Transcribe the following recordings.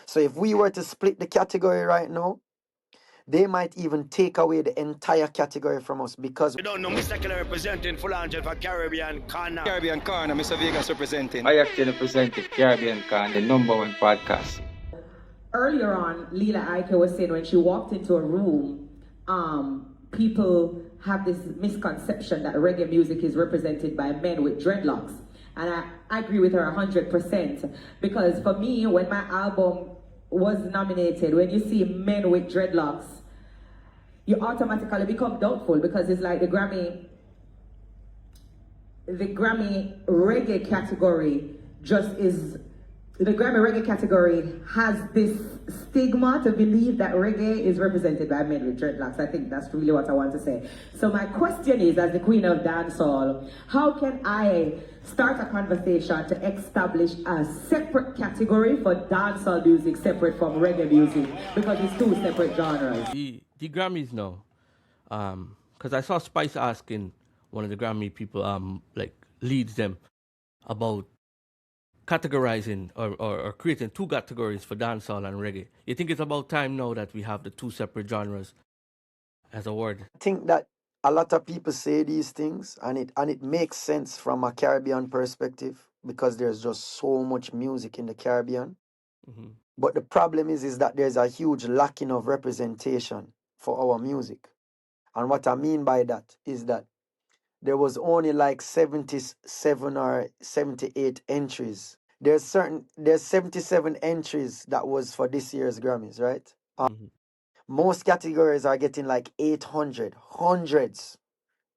So if we were to split the category right now, they might even take away the entire category from us because You don't know Mr. Killer representing full angel for Caribbean Corna. Caribbean Corna, Mr. Vegas representing. I actually presented Caribbean Corna, the #1 podcast. Earlier on, Lila Ike was saying when she walked into a room, people have this misconception that reggae music is represented by men with dreadlocks. And I agree with her 100%. Because for me, when my album was nominated, when you see men with dreadlocks, you automatically become doubtful because it's like the Grammy reggae category the Grammy reggae category has this stigma to believe that reggae is represented by men with dreadlocks. I think that's really what I want to say. So my question is, as the queen of dancehall, how can I start a conversation to establish a separate category for dancehall music separate from reggae music? Because it's two separate genres. The Grammys now, because I saw Spice asking one of the Grammy people, leads them about categorizing or creating two categories for dancehall and reggae. You think it's about time now that we have the two separate genres as a word? I think that a lot of people say these things and it makes sense from a Caribbean perspective because there's just so much music in the Caribbean. Mm-hmm. But the problem is that there's a huge lacking of representation for our music. And what I mean by that is that there was only like 77 or 78 entries. There's 77 entries that was for this year's Grammys, right? Most categories are getting like 800, hundreds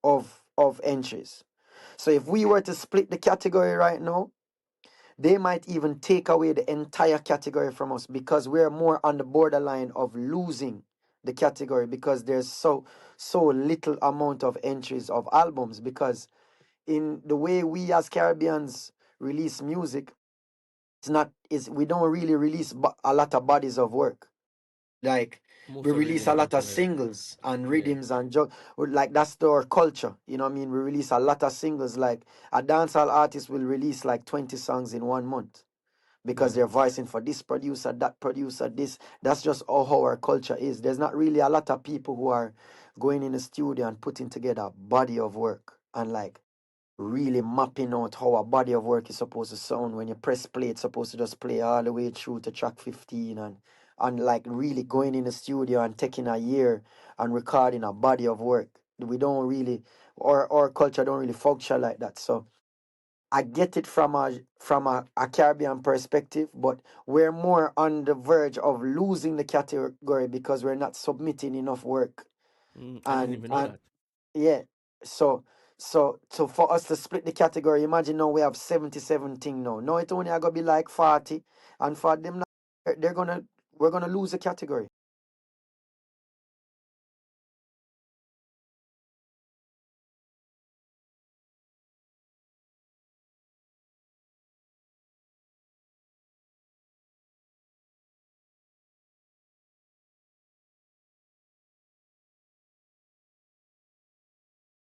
of entries. So if we were to split the category right now, they might even take away the entire category from us because we're more on the borderline of losing the category because there's so little amount of entries of albums, because in the way we as Caribbeans release music, we don't really release a lot of bodies of work. Like we release a lot of singles and rhythms and like that's our culture. You know what I mean? We release a lot of singles. Like a dancehall artist will release like 20 songs in 1 month because they're voicing for this producer, that producer, this. That's just how our culture is. There's not really a lot of people who are going in the studio and putting together a body of work and like really mapping out how a body of work is supposed to sound. When you press play, it's supposed to just play all the way through to track 15 and like really going in the studio and taking a year and recording a body of work. We don't really, our culture don't really function like that. So I get it from a Caribbean perspective, but we're more on the verge of losing the category because we're not submitting enough work. I didn't even know that. Yeah, so for us to split the category, imagine now we have 77 thing now. Now it only gonna be like 40, and for them now, we're gonna lose a category.